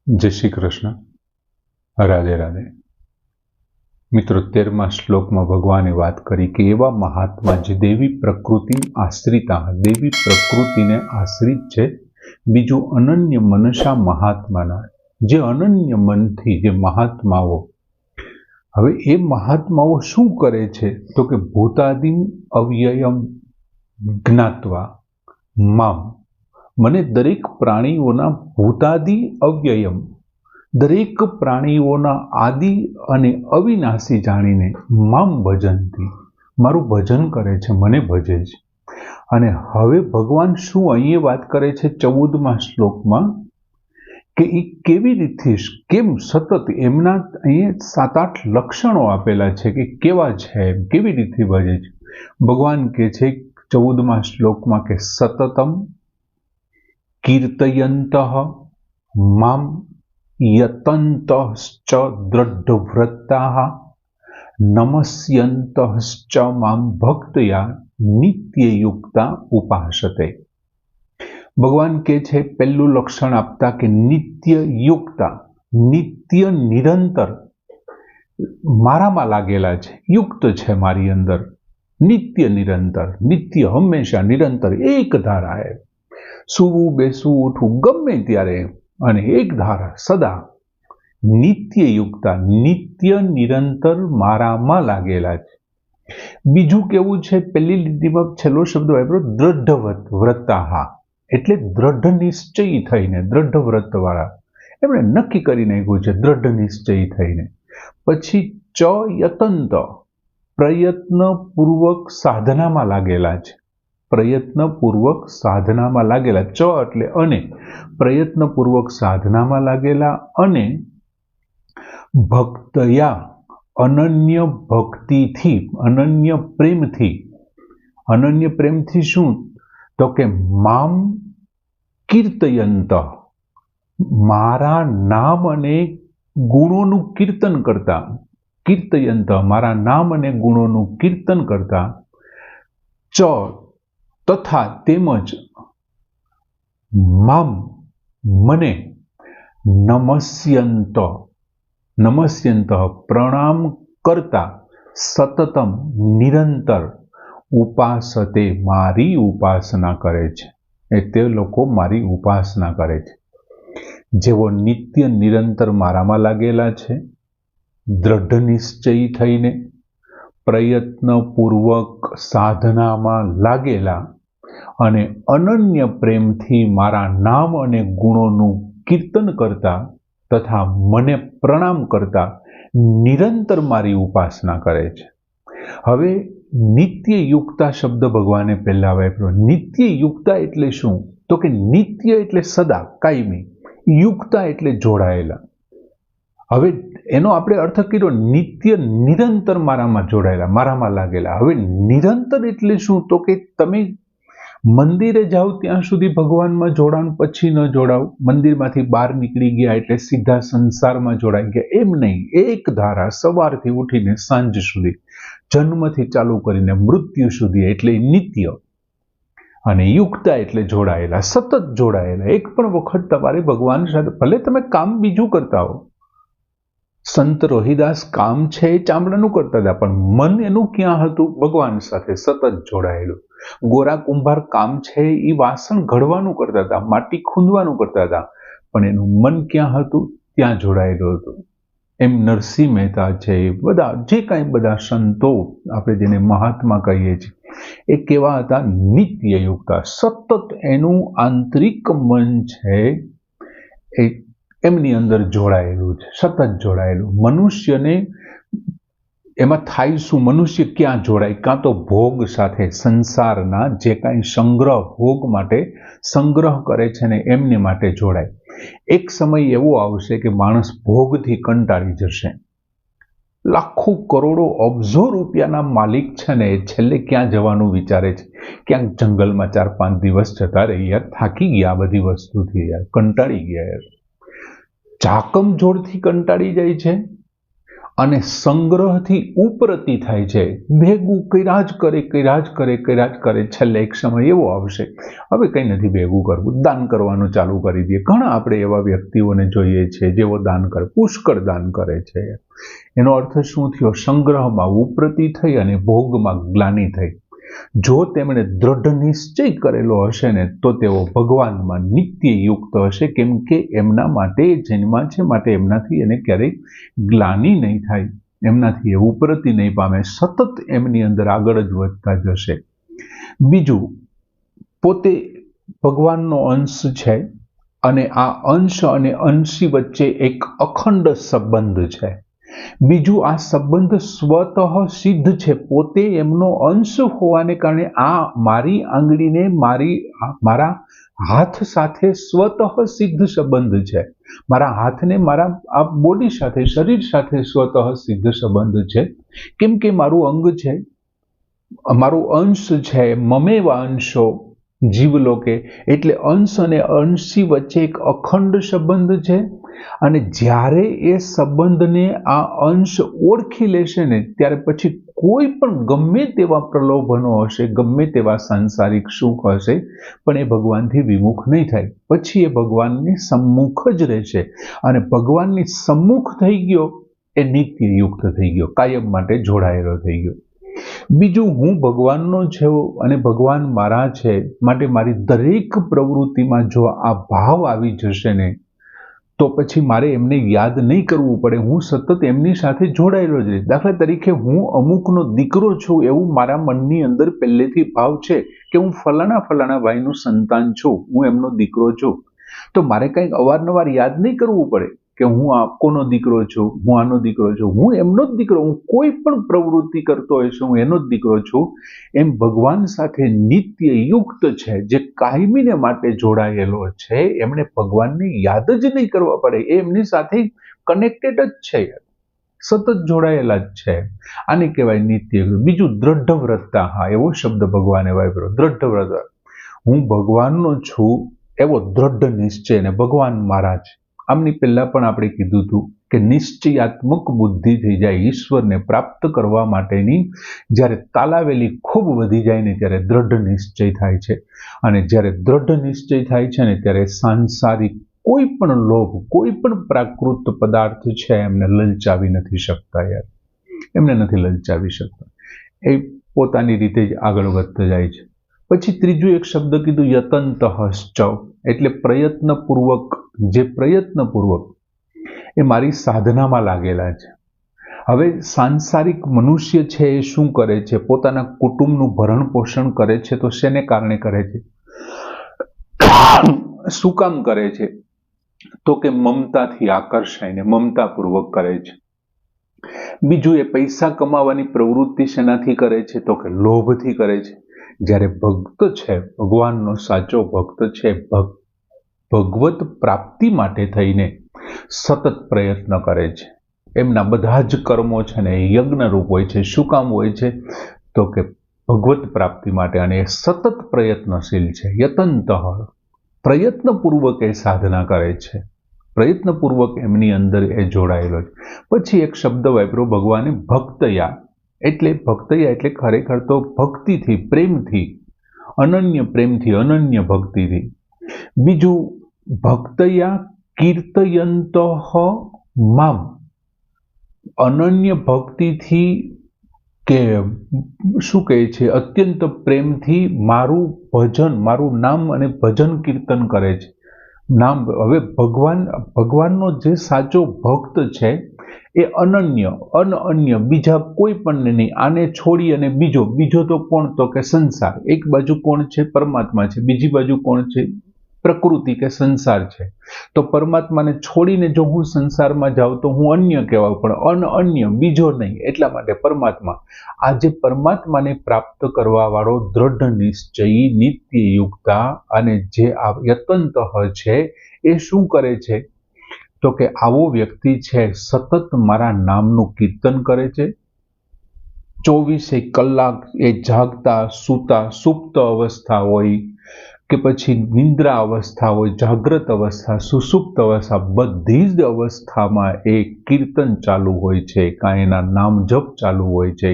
जय श्री कृष्ण। राधे राधे। मित्रों, 13मा श्लोकમાં ભગવાને વાત કરી કે એવા મહાત્મા જે દેવી પ્રકૃતિ આશ્રિતા, દેવી પ્રકૃતિને આશ્રિત છે, બીજું અનન્ય મનસા મહાત્માના, જે અનન્ય મનથી જે મહાત્માઓ, હવે એ મહાત્માઓ શું કરે છે તો કે ભૂતાદિમ અવ્યયમ જ્ઞાત્વા મામ, મને દરેક પ્રાણીઓના ભૂતાદિ અવ્યયમ, દરેક પ્રાણીઓના આદિ અને અવિનાશી જાણીને મામ ભજનથી, મારું ભજન કરે છે, મને ભજે છે. અને હવે ભગવાન શું અહીંયા વાત કરે છે 14મા શ્લોકમાં કે એ કેવી રીતે, કેમ સતત એમના અહીંયા 7-8 લક્ષણો આપેલા છે કે કેવા છે, કેવી રીતે ભજે છે. ભગવાન કહે છે 14મા શ્લોકમાં કે સતતમ કીર્તયંતઃ મામ યતંતશ્ચ દ્રઢવ્રતાઃ નમસ્યંતશ્ચ મામ ભક્તયા નિત્યયુક્તા ઉપાસતે. ભગવાન કહે છે પહેલું લક્ષણ આપતા કે નિત્યયુક્તા, નિત્ય નિરંતર મારામાં લાગેલા છે, યુક્ત છે મારી અંદર, નિત્ય નિરંતર, નિત્ય હંમેશા નિરંતર એક ધારા, સૂવું બેસવું ઉઠવું ગમે ત્યારે અને એક ધારા સદા નિત્યયુક્તા, નિત્ય નિરંતર મારામાં લાગેલા છે. બીજું કેવું છે, પહેલી લીટીમાં છેલ્લો શબ્દ વાપર્યો દ્રઢ વ્રતાહા, એટલે દ્રઢ નિશ્ચય થઈને, દ્રઢ વ્રતવાળા, એમણે નક્કી કરી નાખ્યું છે દ્રઢ નિશ્ચય થઈને. પછી ચ યતંત, પ્રયત્નપૂર્વક સાધનામાં લાગેલા છે, પ્રયત્નપૂર્વક સાધનામાં લાગેલા, ચ એટલે અને, પ્રયત્નપૂર્વક સાધનામાં લાગેલા, અને ભક્તયા, અનન્ય ભક્તિથી, અનન્ય પ્રેમથી, અનન્ય પ્રેમથી શું તો કે મામ કીર્તયંત, મારા નામ અને ગુણોનું કીર્તન કરતા, કીર્તયંત મારા નામ અને ગુણોનું કીર્તન કરતા, ચ તથા તેમજ મામ મને નમસ્યંત, નમસ્યંત પ્રણામ કરતા, સતતમ નિરંતર, ઉપાસતે મારી ઉપાસના કરે છે, એ તે લોકો મારી ઉપાસના કરે છે. જેઓ નિત્ય નિરંતર મારામાં લાગેલા છે, દ્રઢ નિશ્ચય થઈને, પ્રયત્નપૂર્વક સાધનામાં લાગેલા, અને અનન્ય પ્રેમથી મારા નામ અને ગુણોનું કીર્તન કરતા તથા મને પ્રણામ કરતા નિરંતર મારી ઉપાસના કરે છે. હવે નિત્યયુક્તા શબ્દ ભગવાને પહેલા વાપર્યો. નિત્યયુક્તા એટલે શું તો કે નિત્ય એટલે સદા, કાયમી, યુક્તા એટલે જોડાયેલા. હવે એનો આપણે અર્થ કર્યો નિત્ય નિરંતર મારામાં જોડાયેલા, મારામાં લાગેલા. હવે નિરંતર એટલે શું તો કે તમે મંદિરે જાઓ ત્યાં સુધી ભગવાનમાં જોડાણ, પછી ન જોડાવ, મંદિરમાંથી બહાર નીકળી ગયા એટલે સીધા સંસારમાં જોડાઈ ગયા, એમ નહીં. એક ધારા સવારથી ઉઠીને સાંજ સુધી, જન્મથી ચાલુ કરીને મૃત્યુ સુધી, એટલે નિત્ય. અને યુક્તા એટલે જોડાયેલા, સતત જોડાયેલા. એક પણ વખત તમારે ભગવાન સાથે, ભલે તમે કામ બીજું કરતા હો, સંત રોહિદાસ કામ છે એ ચામડાનું કરતા હતા, પણ મન એનું ક્યાં હતું? ભગવાન સાથે સતત જોડાયેલું. ગોરા કુંભાર કામ છે એ વાસણ ઘડવાનું કરતા હતા, માટી ખૂંદવાનું કરતા હતા, પણ એનું મન ક્યાં હતું? ત્યાં જોડાયેલું હતું. એમ નરસિંહ મહેતા છે, બધા જે કાંઈ બધા સંતો આપણે જેને મહાત્મા કહીએ છીએ, એ કેવા હતા? નિત્યયુક્તા, સતત એનું આંતરિક મન છે એ એમની અંદર જોડાયેલું છે, સતત જોડાયેલું. મનુષ્યને એમાં થાય શું? મનુષ્ય ક્યાં જોડાય? કાં તો ભોગ સાથે, સંસારના જે કાંઈ સંગ્રહ, ભોગ માટે સંગ્રહ કરે છે ને એમને માટે જોડાય. એક સમય એવો આવશે કે માણસ ભોગથી કંટાળી જશે. લાખો કરોડો અબજો રૂપિયાના માલિક છે ને એ છેલ્લે ક્યાં જવાનું વિચારે છે? ક્યાંક જંગલમાં 4-5 દિવસ જતા રહી, યાર થાકી ગયા બધી વસ્તુથી, યાર કંટાળી ગયા, યાર ચાકમ જોડથી કંટાળી જાય છે. અને સંગ્રહથી ઉપરતી થાય છે, ભેગું કર્યા જ કરે, છેલ્લે એક સમય એવો આવશે હવે કંઈ નથી ભેગું કરવું, દાન કરવાનું ચાલુ કરી દઈએ. ઘણા આપણે એવા વ્યક્તિઓને જોઈએ છે જેઓ દાન કરે, પુષ્કળ દાન કરે છે. એનો અર્થ શું થયો? સંગ્રહમાં ઉપરતી થઈ અને ભોગમાં ગ્લાનિ થઈ. જો તેમણે દ્રઢ નિશ્ચય કરેલો હશે ને તો તેઓ ભગવાનમાં નિત્ય યુક્ત હશે, કેમ કે એમના માટે જન્મા છે, માટે એમનાથી એને ક્યારેય ગ્લાનિ નહીં થાય, એમનાથી એ ઉપરતી નહીં પામે, સતત એમની અંદર આગળ જ વધતા જશે. બીજું, પોતે ભગવાનનો અંશ છે અને આ અંશ અને અંશી વચ્ચે એક અખંડ સંબંધ છે. બીજું, આ સંબંધ સ્વતઃ સિદ્ધ છે, પોતે એમનો અંશ હોવાને કારણે આ મારી આંગળીને મારા હાથ સાથે સ્વતઃ સિદ્ધ સંબંધ છે, મારા હાથને મારા આ બોડી સાથે, શરીર સાથે સ્વતઃ સિદ્ધ સંબંધ છે, કેમ કે મારું અંગ છે, મારું અંશ છે. મમેવા અંશો જીવલોકે, એટલે અંશ અને અંશી વચ્ચે એક અખંડ સંબંધ છે. અને જ્યારે એ સંબંધને આ અંશ ઓળખી લેશે ને ત્યારે પછી કોઈ પણ ગમે તેવા પ્રલોભનો હશે, ગમે તેવા સાંસારિક સુખ હશે, પણ એ ભગવાનથી વિમુખ નહીં થાય. પછી એ ભગવાનની સમ્મુખ જ રહેશે અને ભગવાનની સમ્મુખ થઈ ગયો એ નિત્ય યુક્ત થઈ ગયો, કાયમ માટે જોડાયેલો થઈ ગયો. બીજું, હું ભગવાનનો છું અને ભગવાન મારા છે, માટે મારી દરેક પ્રવૃત્તિમાં જો આ ભાવ આવી જશે ને તો પછી મારે એમને યાદ નહીં કરવું પડે, હું સતત એમની સાથે જોડાયેલો જ રહીશ. દાખલા તરીકે હું અમુકનો દીકરો છું એવું મારા મનની અંદર પહેલેથી ભાવ છે કે હું ફલાણા ભાઈનું સંતાન છું, હું એમનો દીકરો છું, તો મારે કંઈક અવારનવાર યાદ નહીં કરવું પડે કે હું આ કોનો દીકરો છું, હું આનો દીકરો છું, હું એમનો જ દીકરો, હું કોઈ પણ પ્રવૃત્તિ કરતો હોય છે હું એનો જ દીકરો છું. એમ ભગવાન સાથે નિત્ય યુક્ત છે, જે કાયમીને માટે જોડાયેલો છે, એમણે ભગવાનને યાદ જ નહીં કરવા પડે, એ એમની સાથે કનેક્ટેડ જ છે, સતત જોડાયેલા જ છે. આને કહેવાય નિત્ય. બીજું, દ્રઢ વ્રતતા. હા, એવો શબ્દ ભગવાને વાપર્યો, દ્રઢ વ્રત. હું ભગવાનનો છું એવો દ્રઢ નિશ્ચય, ને ભગવાન મારા છે. આમની પહેલા પણ આપણે કીધું હતું કે નિશ્ચયાત્મક બુદ્ધિ થઈ જાય, ઈશ્વરને પ્રાપ્ત કરવા માટેની જ્યારે તાલાવેલી ખૂબ વધી જાય ને ત્યારે દ્રઢ નિશ્ચય થાય છે. અને જ્યારે દ્રઢ નિશ્ચય થાય છે ને ત્યારે સાંસારિક કોઈ પણ લોભ, કોઈ પણ પ્રાકૃત પદાર્થ છે એમને લલચાવી નથી શકતા. યાર, એમને નથી લલચાવી શકતા, એ પોતાની રીતે જ આગળ વધતા જાય છે. પછી ત્રીજું એક શબ્દ કીધું, યતંતઃશ્ચ, એટલે પ્રયત્નપૂર્વક. જે પ્રયત્નપૂર્વક એ મારી સાધનામાં લાગેલા છે. હવે સાંસારિક મનુષ્ય છે એ શું કરે છે? પોતાના કુટુંબનું ભરણ પોષણ કરે છે, તો શેને કારણે કરે છે? શું કામ કરે છે? તો કે મમતાથી આકર્ષાઈને મમતાપૂર્વક કરે છે. બીજું, એ પૈસા કમાવાની પ્રવૃત્તિ શેનાથી કરે છે? તો કે લોભથી કરે છે. જ્યારે ભક્ત છે, ભગવાનનો સાચો ભક્ત છે, ભગવત પ્રાપ્તિ માટે થઈને સતત પ્રયત્ન કરે છે. એમના બધા જ કર્મો છે ને યજ્ઞરૂપ હોય છે. શું કામ હોય છે? તો કે ભગવત પ્રાપ્તિ માટે, અને એ સતત પ્રયત્નશીલ છે. યતંતઃ, પ્રયત્નપૂર્વક એ સાધના કરે છે, પ્રયત્નપૂર્વક એમની અંદર એ જોડાયેલો છે. પછી એક શબ્દ વાપર્યો ભગવાને, ભક્તયા. એટલે ભક્તયા એટલે ખરેખર તો ભક્તિથી, પ્રેમથી, અનન્ય પ્રેમથી, અનન્ય ભક્તિથી. બીજું, ભક્તયા કીર્તયંતઃ મામ, અનન્ય ભક્તિથી કે શું કહે છે, અત્યંત પ્રેમથી મારું ભજન, મારું નામ અને ભજન કીર્તન કરે છે. નામ, હવે ભગવાનનો જે સાચો ભક્ત છે એ અનન્ય, બીજા કોઈ પણ નહીં. આને છોડી અને બીજો તો કોણ? તો કે સંસાર. એક બાજુ કોણ છે? પરમાત્મા છે, બીજી બાજુ કોણ છે? પ્રકૃતિ કે સંસાર છે. તો પરમાત્માને છોડીને જો હું સંસારમાં જાઉં તો હું અન્ય કહેવાય, પણ અનન્ય, બીજો નહીં. એટલા માટે પરમાત્મા, આ જે પરમાત્માને પ્રાપ્ત કરવા વાળો દ્રઢ નિશ્ચયી નિત્ય યુક્તા અને જે આ યતંતઃ છે એ શું કરે છે? તો કે આવો વ્યક્તિ છે સતત મારા નામનું કીર્તન કરે છે. 24 કલાક એ જાગતા, સૂતા, સુપ્ત અવસ્થા હોય કે પછી નિંદ્રા અવસ્થા હોય, જાગ્રત અવસ્થા, સુષુપ્ત અવસ્થા, બધી જ અવસ્થામાં એ કીર્તન ચાલુ હોય છે, કાં એના નામ જપ ચાલુ હોય છે.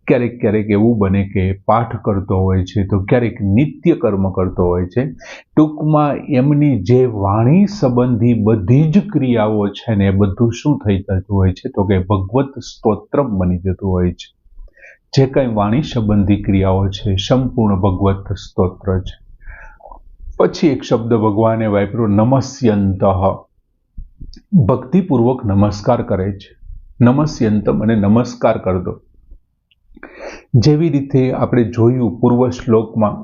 ક્યારેક ક્યારેક એવું બને કે પાઠ કરતો હોય છે, તો ક્યારેક નિત્ય કર્મ કરતો હોય છે. ટૂંકમાં એમની જે વાણી સંબંધી બધી જ ક્રિયાઓ છે ને એ બધું શું થઈ જતું હોય છે, તો કે ભગવત સ્તોત્રમ બની જતું હોય છે. જે કંઈ વાણી સંબંધી ક્રિયાઓ છે સંપૂર્ણ ભગવત સ્તોત્ર છે. પછી એક શબ્દ ભગવાને વાપર્યો, નમસ્યંત. ભક્તિપૂર્વક નમસ્કાર કરે છે. નમસ્યંતમ અને નમસ્કાર કરતો. જેવી રીતે આપણે જોયું પૂર્વ શ્લોકમાં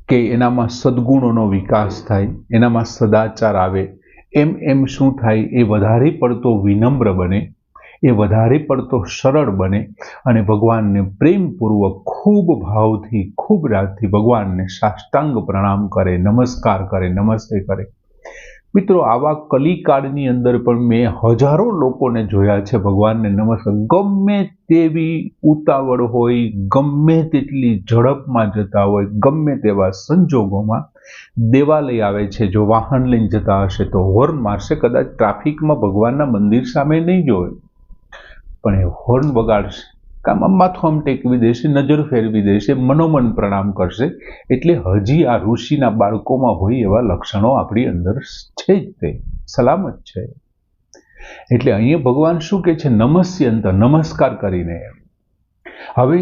કે એનામાં સદગુણોનો વિકાસ થાય, એનામાં સદાચાર આવે, એમ શું થાય, એ વધારે પડતો વિનમ્ર બને, એ વધારે પડતો સરળ બને અને ભગવાનને પ્રેમપૂર્વક ખૂબ ભાવથી ખૂબ રાગથી ભગવાનને સાષ્ટાંગ પ્રણામ કરે, નમસ્કાર કરે, નમસ્તે કરે. મિત્રો, આવા કલિકાળની અંદર પણ મેં હજારો લોકોને જોયા છે ભગવાનને નમસ્કાર, ગમે તેવી ઉતાવળ હોય, ગમે તેટલી ઝડપમાં જતા હોય, ગમે તેવા સંજોગોમાં દેવાલય આવે છે, જો વાહન લઈને જતા હશે તો હોર્ન મારશે, કદાચ ટ્રાફિકમાં ભગવાનના મંદિર સામે નહીં જોવે પણ એ હોર્ન વગાડશે, કામ માથું આમ ટેકવી દેશે, નજર ફેરવી દેશે, મનોમન પ્રણામ કરશે. એટલે હજી આ ઋષિના બાળકોમાં હોય એવા લક્ષણો આપણી અંદર છે જ, તે સલામત છે. એટલે અહીંયા ભગવાન શું કહે છે, નમસ્યંત, નમસ્કાર કરીને. હવે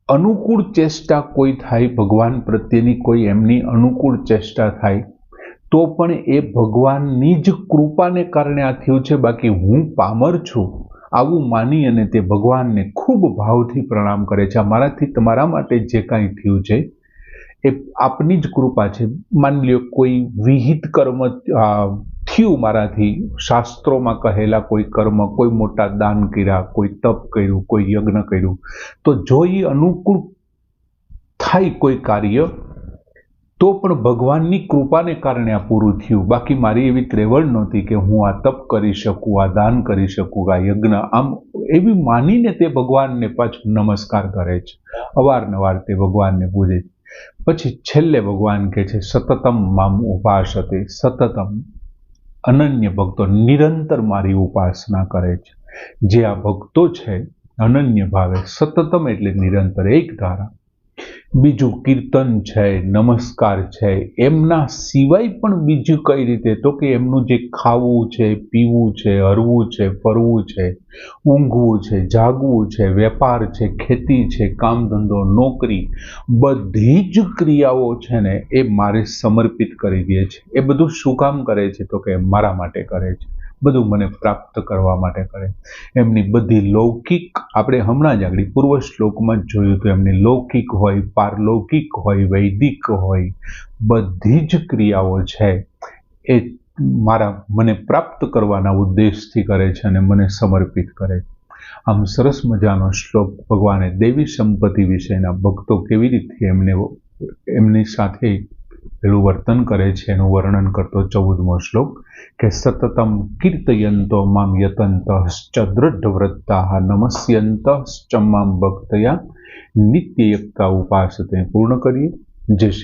અનુકૂળ ચેષ્ટા કોઈ થાય, ભગવાન પ્રત્યેની કોઈ એમની અનુકૂળ ચેષ્ટા થાય તો પણ એ ભગવાનની જ કૃપાને કારણે આ થયું છે, બાકી હું પામર છું આવું માની અને તે ભગવાનને ખૂબ ભાવથી પ્રણામ કરે છે. મારાથી તમારા માટે જે કાંઈ થયું છે એ આપની જ કૃપા છે. માની લ્યો કોઈ વિહિત કર્મ થયું મારાથી, શાસ્ત્રોમાં કહેલા કોઈ કર્મ, કોઈ મોટા દાન કર્યા, કોઈ તપ કર્યું, કોઈ યજ્ઞ કર્યું, તો જો એ અનુકૂળ થાય કોઈ કાર્ય તો પણ ભગવાનની કૃપાને કારણે આ પૂરું થયું. બાકી મારી એવી ત્રેવડ નહોતી કે હું આ તપ કરી શકું, આ દાન કરી શકું, આ યજ્ઞ, આમ એવી માનીને તે ભગવાનને પાછું નમસ્કાર કરે છે, અવારનવાર તે ભગવાનને પૂજે છે. પછી છેલ્લે ભગવાન કહે છે, સતતમ મામ ઉપાસતે. સતતમ, અનન્ય ભક્તો નિરંતર મારી ઉપાસના કરે છે. જે આ ભક્તો છે અનન્ય ભાવે, સતતમ એટલે નિરંતર, એક ધારા. બીજું કીર્તન છે, નમસ્કાર છે, એમના સિવાય પણ બીજું કઈ રીતે, તો કે એમનું જે ખાવું છે, પીવું છે, હરવું છે, ફરવું છે, ઊંઘવું છે, જાગવું છે, વેપાર છે, ખેતી છે, કામ ધંધો, નોકરી, બધી જ ક્રિયાઓ છે ને એ મારે સમર્પિત કરી દે છે. એ બધું શું કામ કરે છે, તો કે મારા માટે કરે છે, બધું મને પ્રાપ્ત કરવા માટે કરે. એમની બધી લૌકિક, આપણે હમણાં જ આગળ પૂર્વ શ્લોકમાં જ જોયું તો એમની લૌકિક હોય, પારલૌકિક હોય, વૈદિક હોય, બધી જ ક્રિયાઓ છે એ મને પ્રાપ્ત કરવાના ઉદ્દેશથી કરે છે અને મને સમર્પિત કરે છે. આમ સરસ મજાનો શ્લોક ભગવાને દેવી સંપત્તિ વિશેના ભક્તો કેવી રીતે એમની સાથે પેલું વર્તન કરે છે એનું વર્ણન કરતો 14મો શ્લોક કે સતતમ કીર્તયંતો મામ યતંતશ્ચ દૃઢવ્રતાઃ નમસ્યંતશ્ચ મામ ભક્તયા નિત્યયુક્તા ઉપાસતે. પૂર્ણ કરીએ. જય શ્રી